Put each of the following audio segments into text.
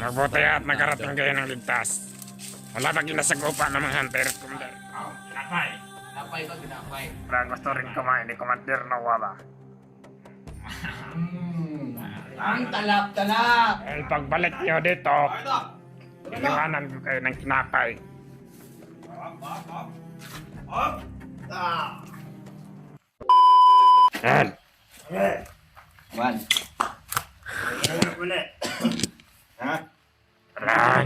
Mabuti at nagarating kayo ng ligtas. Wala ba ginasagupa ng mga hunter, Commander? Pinapay. Pinapay ba? Pinapay. Parang gusto rin kumain ni Commander na wala. Ang talap-talap. Dahil pagbalik nyo dito, iniwanan ko kayo ng kinapay. Yan. Man. Ha? Aray.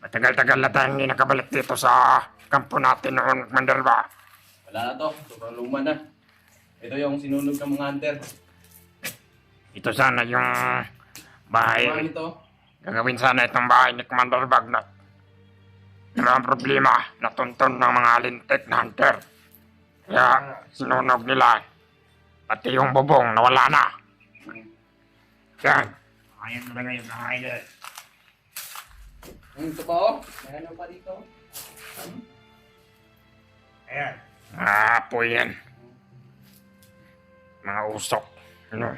Matagal-tagal na tayong hindi nakabalik dito sa kampo natin noon, Commander ba? Wala na to. Sobrang luma na. Ito yung sinunog ng mga hunter. Ito sana yung Ano bahay. ito? Gagawin sana itong bahay ni Commander Bagnat. Pero ang problema, natunton ng mga lintik na hunter. Kaya sinunog nila. Pati yung bubong, nawala na. Yan. Ayan talaga yung bahay nila. Ito pa oh. Meron pa dito. Ayan. Apoy yan. Mga usok. Ano?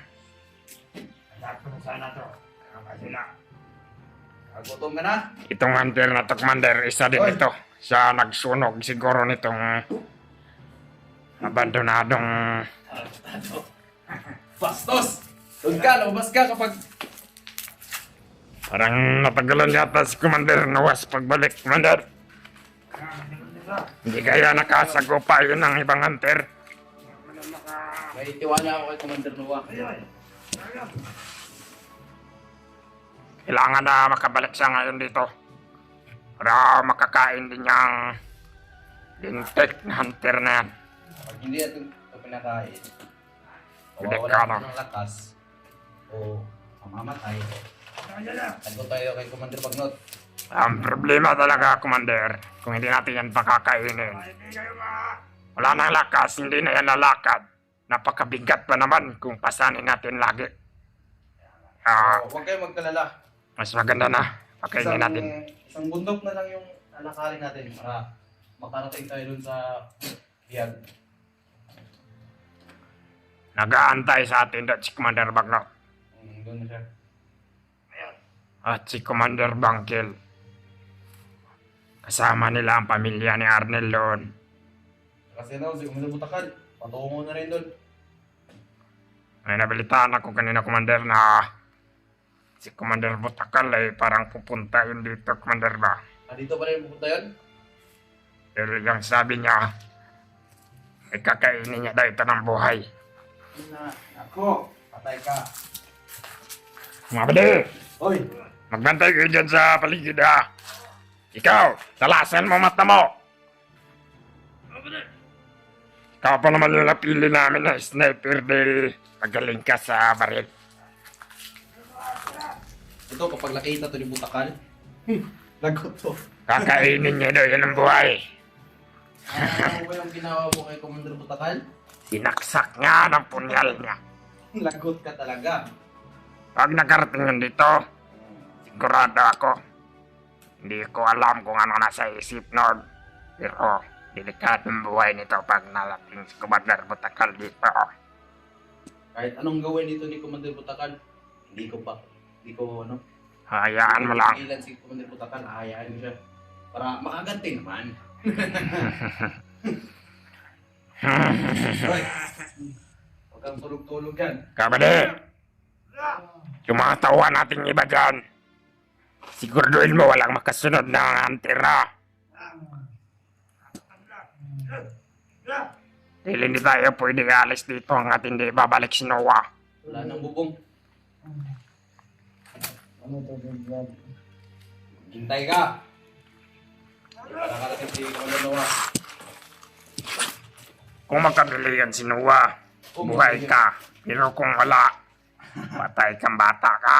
Nasakto sana to. Ano sila? Gutom ka na? Itong hunter na to, Commander, isa din ito. Siya nagsunog siguro nitong abandonadong... Bastos! Doon ka, lumabas ka kapag... Parang natagalan yata si Commander Nawas pagbalik, Commander. Hindi kaya nakasagupa yun ng ibang hunter. May tiwala ako kay Commander Noah. Kailangan na makabalik siya ngayon dito. Para makakain din niyang lintik na hunter na yan. Pag hindi natin ito pinakain, Hindi mawawala ka ka na. ng lakas o mamamatay. Tago tayo kay Commander Bagnot. Ang problema talaga, Commander, kung hindi natin yan pakakainin. Wala nang lakas, hindi na yan lalakad. Napakabigat pa naman kung pasanin natin lagi. Huwag kayong magkalala. Mas maganda na, pakainin natin. Isang bundok na lang yung lalakarin natin para makarating tayo dun sa biyag. Nag-aantay sa atin doon si Commander Bagnot Doon na siya. at si Commander Bangkel. Kasama nila ang pamilya ni Arnel doon. Kasi na, si Commander Butakan, patungo na rin doon. May nabalitaan ako kanina, Commander, na si Commander Butakal ay parang pupunta yun dito, Commander ba? Dito pa rin pupunta yun? Pero yung sabi niya, ay kakainin niya daw ito ng buhay. Ako, patay ka. Mga bali, Hoy! magbantay kayo dyan sa paligid ha. Ikaw, talasan mo mata mo. Ikaw pa naman yung napili namin na sniper dahil magaling ka sa baril. Ito, kapag nakita to ni Butakan, lagot to. Kakainin niya daw yan ng buhay. Ano ba yung ginawa mo kay Commander Butakan? Sinaksak nga ng punyal niya. Lagot ka talaga. Pag nakarating yun dito, sigurado ako. Hindi ko alam kung ano nasa isip noon. Pero delikadong buhay nito pag nalating si Commander Butakal dito. Kahit anong gawin dito ni Commander Butakan, hindi ko ano. Hayaan mo lang. Ilan si Commander Butakan, hayaan mo siya. Para makaganti naman. Hoy! Huwag kang tulog-tulog yan. Kabali, yung mga tauhan nating iba dyan, siguraduhin mo walang makasunod na hunter na. Dahil hindi tayo pwede alis dito hanggat hindi babalik si Noah. Wala nang bubong. Hintay ka! Para karating si Commander Noah. Kung makabili yan si Noah, buhay ka. Pero kung wala, patay kang bata ka.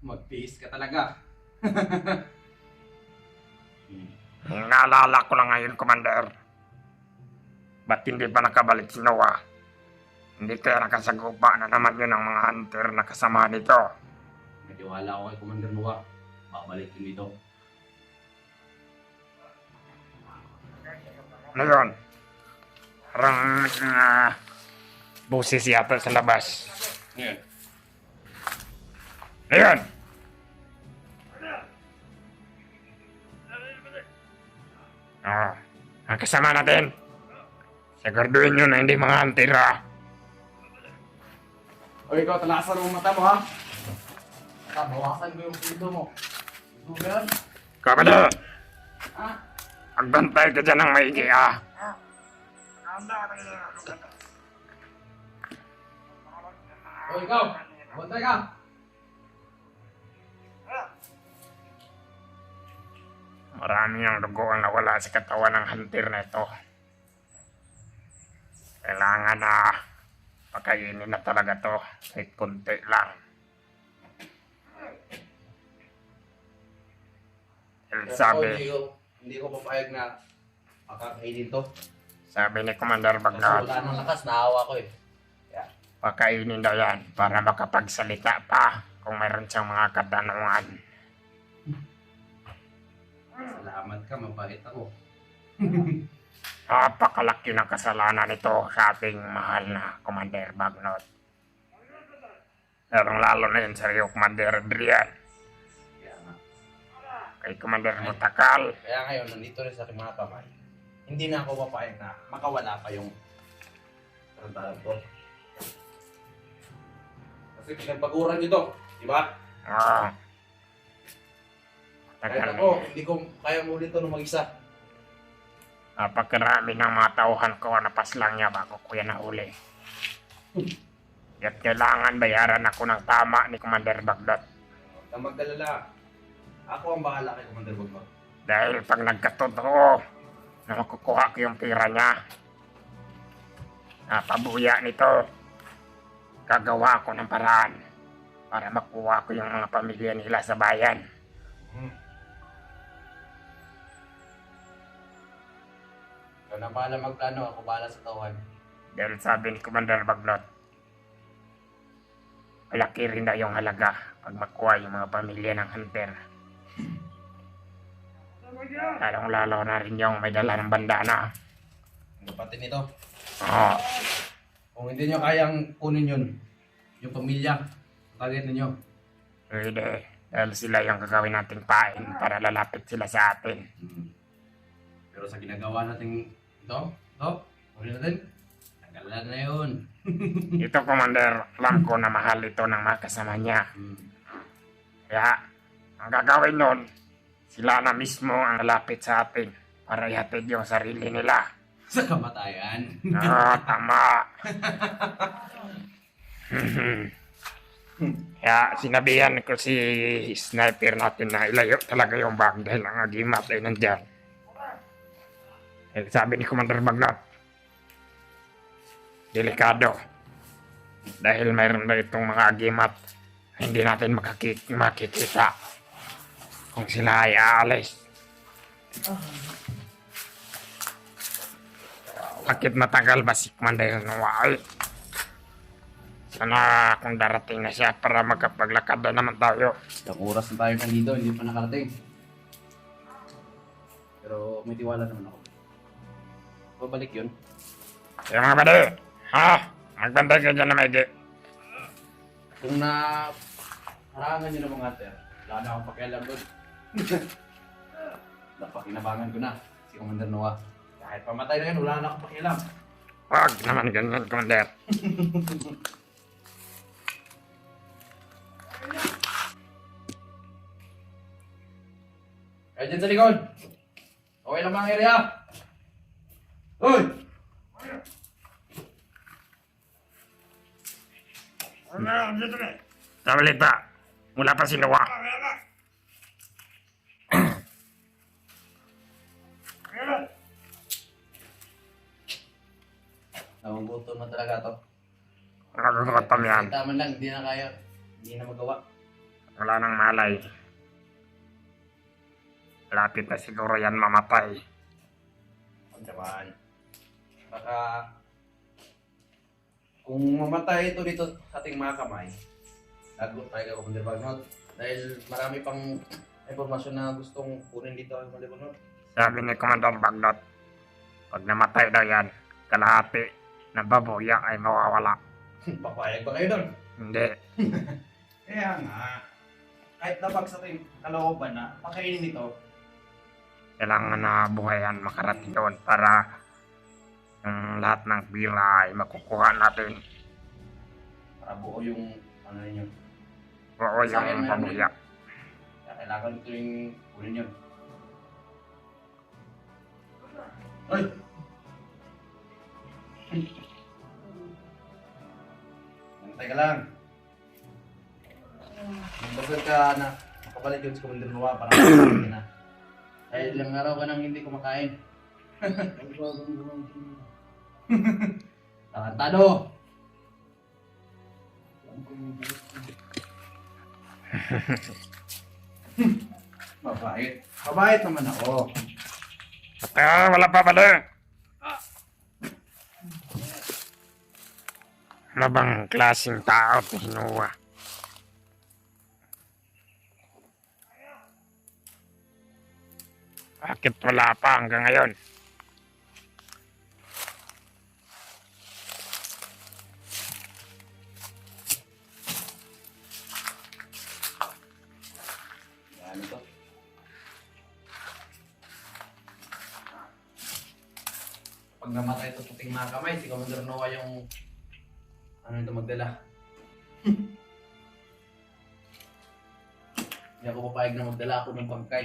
Mag-face ka talaga. Yung naalala ko lang ngayon, Commander, ba't hindi pa nakabalik si Noah? Hindi kaya nakasagupa na naman yun ang mga hunter na kasama nito. May tiwala ako kay Commander Noah. Babalik yun dito. Ano yun? Parang boses yata sa labas. Ngayon. Ayun! mga kasama natin. Siguraduhin nyo na hindi mga hunter ha. O ikaw, talasan mo mata mo ha. Bawasan ko yung pinto mo. Ito ba yan? Kapatid, Ha? magbantay ka dyan ng maigi ha. O ikaw, bantay ka. Marami ang dugo ang nawala sa katawan ng hunter na ito. Kailangan na pakainin na talaga to. Kahit konti lang. Dahil Pero sabi, hindi ko papayag na makakainin to. sabi ni Commander Kasi Bagnot, wala nang lakas, naawa ko eh. pakainin daw yan para makapagsalita pa kung mayroon siyang mga katanungan. Salamat ka, mabait ako. Napakalaki ng kasalanan nito sa ating mahal na Commander Bagnot. Lalong lalo na yun sa iyo, Commander Adrian. Kaya nga. Kay Commander Mutakal. Kaya ngayon, nandito rin sa aking mga kamay. Hindi na ako papayag na makawala pa yung karantalan ko. Kasi pinagpaguran nyo to, di ba? Ah. Kahit ako, hindi ko kaya mo ulit to ng mag-isa. Napakarami ng mga tauhan ko na paslang niya bago ko yan nahuli. At kailangan bayaran ako ng tama ni Commander Bagnot. Huwag kang magdalala. Ako ang bahala kay Commander Bagnot. Dahil pag nagkatotoo na makukuha ko yung pira niya, napabuya nito, gagawa ako ng paraan para makuha ko yung mga pamilya nila sa bayan. Ikaw na bahala magplano, ako bahala sa tauhan. Dahil sabi ni Commander Bagnot, malaki rin na yung halaga pag makuha yung mga pamilya ng hunter. Lalong-lalo na rin yung may dala ng bandana. Ang kapatid nito. Oo. Kung hindi nyo kayang kunin yun, yung pamilya, target ninyo. Pwede. Dahil sila yung gagawin nating pain para lalapit sila sa atin. Pero sa ginagawa natin ulit natin, nagalan na yun. Ito, Commander, alam ko na mahal ito ng mga kasama niya. Kaya, ang gagawin nun, sila na mismo ang lalapit sa atin para ihatid yung sarili nila. Sa kamatayan. Tama. Kaya sinabihan ko si sniper natin na ilayo talaga yung bag dahil ang agimat ay nandyan. Sabi ni Commander Bagnot, delikado. Dahil mayroon na itong mga agimat na hindi natin makikita kung sila ay aalis. Bakit matagal ba si Commander Noel? Sana kung darating na siya para magkapaglakad na naman tayo. Ilang oras na tayo nandito, hindi pa nakarating. Pero may tiwala naman ako. Babalik yun. Kaya mga bade, magbantay ka dyan na maigi. Kung na harangan nyo ng mga hunter, wala na akong pakialam doon. Napakinabangan ko na si Commander Noah. Kahit pamatay na yan, wala na akong pakialam. Wag naman ganyan, Commander. Kaya dyan sa likod. Okay lang mga area. Uy! Sabalita, mula pa si Noah. Nagugutom na talaga to. Nagugutom yan. Kita man lang, hindi na kaya. Hindi na magawa. Wala nang malay. Lapit na siguro yan mamatay. Ang naman. Baka kung mamatay ito dito sa ating mga kamay, lagot tayo kay Commander Bagnot. Dahil marami pang impormasyon na gustong kunin dito ang Commander Bagnot. Sabi ni Commander Bagnot, pag namatay daw yan, kalahati na babuya ay mawawala. Papayag ba kayo doon? Hindi. Kaya nga, kahit nabag sa ating kalooban na pakainin ito, kailangan na buhayan makarating doon para ang lahat ng pira ay makukuha natin. Para buo yung ano ninyo. Oo, Sa yung akin, meron pabuya. Kaya kailangan ito yung kunin yun. Ay! Hintay ka lang. Magdagal ka na makabalik yun sa Commander Noah para makakain na. Dahil ilang araw ka nang hindi kumakain. Tarantado! Mabait. Mabait naman ako. Wala pa pala. Ano bang klaseng tao at hinuwa? Bakit wala pa hanggang ngayon? Yan ito. Pag namatay ito puting mga kamay, si Commander Noah yung ano ito magdala. Hindi ako papayag na magdala ako ng bangkay.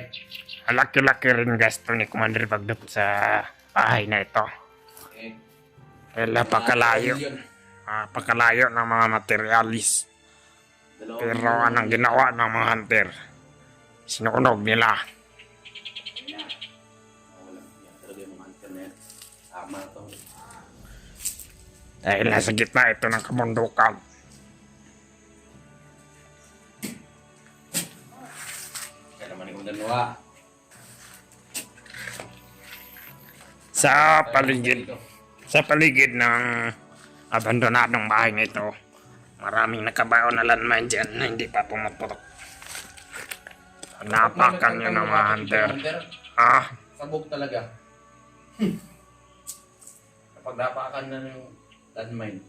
Laki-laki rin gasto ni Commander Bagdop sa bahay na ito. Okay. Dahil napakalayo. Napakalayo ng mga materialis. Pero anong ginawa ng mga hunter? Sinunog nila. Wala. Yan talaga yung mga internet. Tama to. Dahil nasa gitna ito ng kabundukan. Kaya naman ni Commander Noah. Sa paligid ng abandonadong bahay na ito, maraming nakabaon na landmine dyan na hindi pa pumuputok. Napakan yun ng mga hunter. Sabog talaga. Kapag napakan na yung landmine.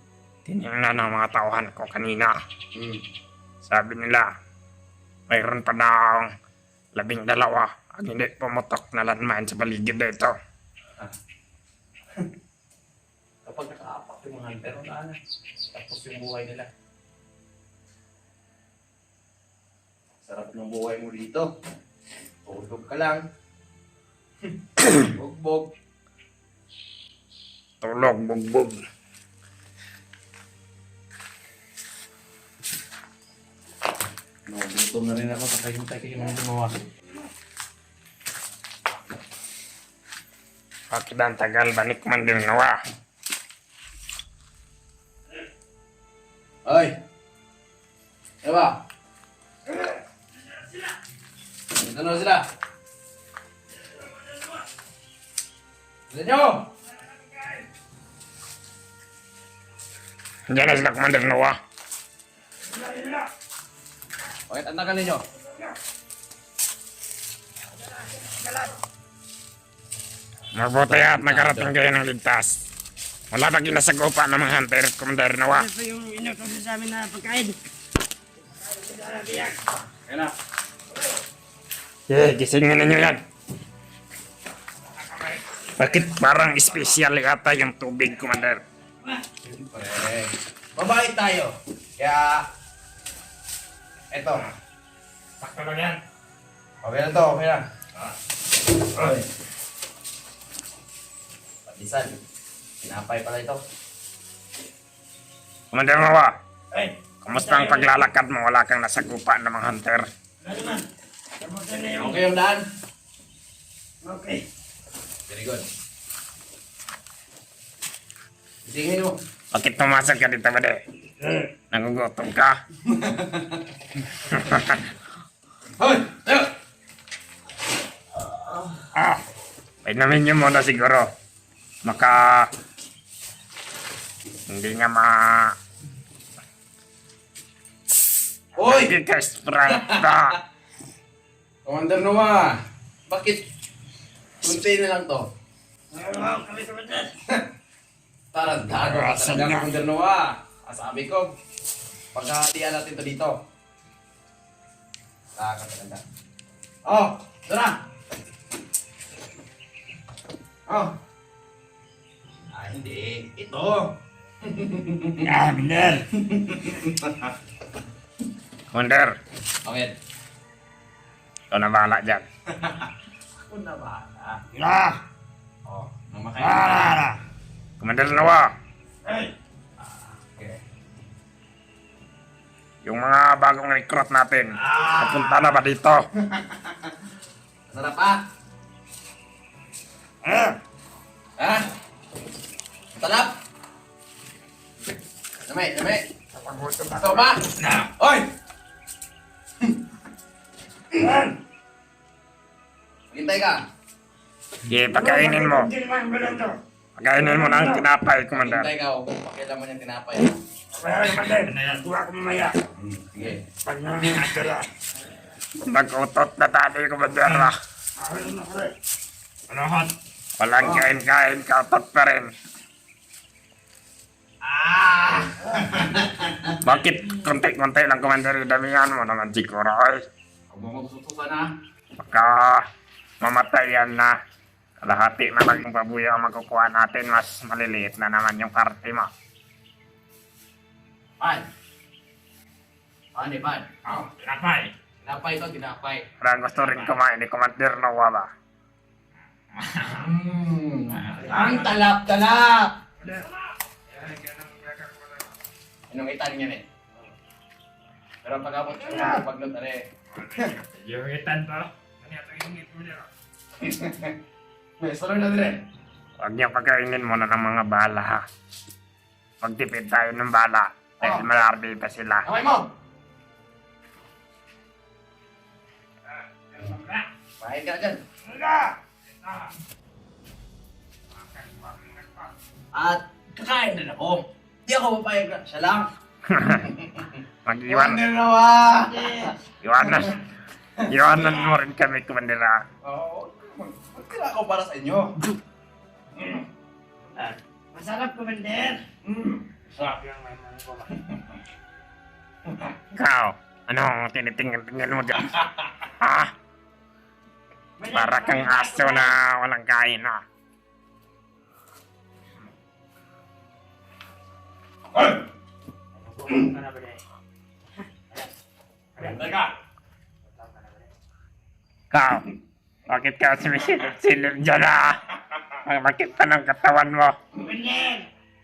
Tinignan ng mga tauhan ko kanina. Hmm. Sabi nila, mayroon pa daw 12 ang hindi pumutok na landmine sa paligid na ito. Kapag nakaapak yung mga hunter, wala na. Tapos yung buhay nila. Sarap ng buhay mo dito. Tulog ka lang. Bugbog. Tulog, bugbog. No, gutom na rin ako sa kahintay kayo ng gumawa. Bakit ang tagal ba ni Commander Noah? Ay! Diba? Dito na sila! Dito nyo! Diyan na sila, Commander Noah. Bakit ang tagal ninyo? Mabuti at nakarating kayo ng ligtas. Wala pa ginasagupa ng mga hunter, Commander Noah. Ano po yung inutos sa amin na pagkain? Ayan na. Gisingin ninyo yan. Bakit parang espesyal yata yung tubig, Commander? Siyempre. Mabait tayo. Kaya... Eto. Sakto lang yan. Okay na to, okay na. Ay. Patisan. Pinapay pala ito. Commander Noah, Ay, kamusta ang paglalakad mo? Wala kang nasagupa ng mga hunter. wala naman. Kamusta na yung... Okay yung daan? Okay. Very good. Isingin mo. Bakit pumasok ka dito, Bade? Nagugutom ka? Hoy! Tayo! Painumin niyo muna siguro. Maka... Hindi nga Hoy! Strength na. Commander Noah! Bakit? Kunti na lang to. Wow, kami kamandan. Tarantado ka Asan talaga, na? Commander Noah. Sabi ko, pagkahatian natin to dito. Taka talaga. Oh, ito na. Oh. Hindi. Ito. Ah, bener. Commander, Bakit? ikaw na bahala dyan. Ako na bahala. Ah, Oh, nang makain ka. ah, Commander Noah, Hey, Okay. yung mga bagong recruit natin, papunta na ba dito? Masarap pa? ah, Ha? Sarap? Damay, damay. Ito ba? Oy! Hintay ka. Sige, pagkainin mo. Hindi naman ba lang to? Pagkainin mo ng tinapay, Commander. Hintay ka. Pakialam mo yung tinapay. Kaya naman din. Tuwa ko mamaya. Sige. Pag nangyayari. Nag-utot na tayo, Commander. Ano na ko rin? Ano hot? Walang kain-kain, kautot pa rin. Bakit konti-konti lang, Commander? Damihan mo naman siguro, eh. Huwag mo magsususan ha. Baka mamatay yan na. Kalahati na lang yung babuya ang makukuha natin. Mas maliliit na naman yung party mo. Pan. Pan eh, pan. Oh, tinapay. Tinapay ito, tinapay. Parang gusto rin kumain ni Commander Noah ba? Ang talap-talap! Anong itan yan eh? Pero pag-abot siya, pag-lot na rin. Yung itan to. Ano yung ingit mo niya? May salon na rin. Huwag niyo pagkainin muna ng mga bala ha. Magtipid tayo ng bala. Dahil malardita sila. Kamay mo! Bahid ka na dyan. At kakain na ako. Di ako papayag na. Siya lang. Mag-iwan. Wonder na wa! Iwanan. Iwanan mo rin kami, Commander ha. Oo. Magkala ako para sa inyo. Masarap, Commander. Sarap. Ikaw, ano tinitingnan mo dyan? Ha? Para kang aso na walang kain ha. Teka. Ikaw, bakit ka sumisilip-silip dyan ha? Bakit pa ng katawan mo? Commander!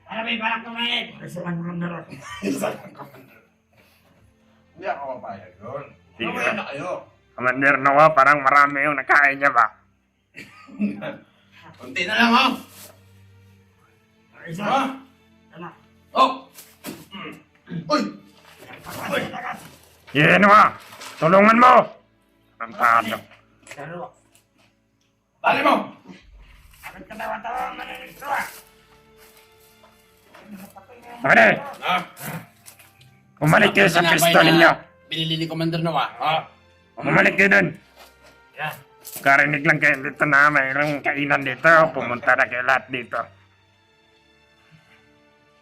Para may balak kumain. Isa lang, Commander. Hindi ako papayag doon. Sige. Mamaya na kayo. Commander Noah, parang marami yung nakain niya ba? Kunti na lang, oh! Isa. Ha? Ano? Oh! Uy! Sige Noah, tulungan mo! Ang tado. Pero, Dali mo! bakit ka tawa-tawa mananito ah? Pwede, Ha? bumalik kayo sa pisto ninyo. Binili ni Commander Noah. Ha? Bumalik kayo dun. Yan. Karinig lang kayo dito na mayroong kainan dito. Pumunta na kayo lahat dito.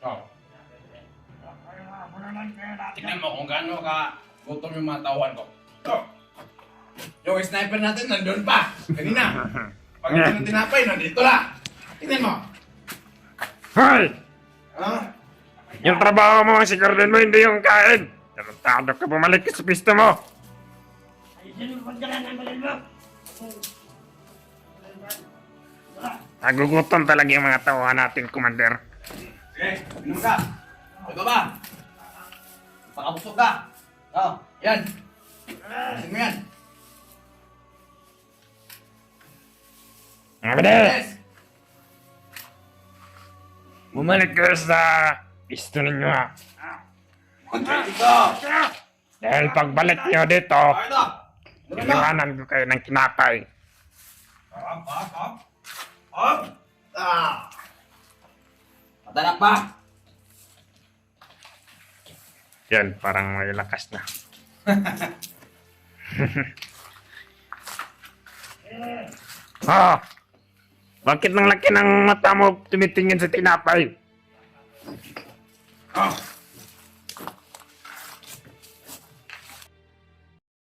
Oh. Tignan mo kung gaano ka gutom yung mga tauhan ko. Oh. Yung sniper natin nandun pa. Kanina. Pag ito ng tinapay, nandito na. Tignan mo. Hoy! Ha? Yung trabaho mo, siguraduhin mo, hindi yung kain. Tarantado ka, bumalik ka sa pisto mo. Ayusin mo pagdala ng balil mo. Nagugutom talaga yung mga tauhan natin, Commander. Sige, inom ka. Ay ba ba? Pakabusog ka. Oh, yan. Tignan mo yan. Mga bide, Yes. bumalik kayo sa pisto ninyo ha. Kunti dito. Dahil pagbalik nyo dito, Ay ito. iniwanan ko kayo ng kinapay. Up, up, up. Up. Ah. Matalak pa. Yan, parang may lakas na. Ah! Bakit nang laki ng mata mo tumitingin sa tinapay? Ah.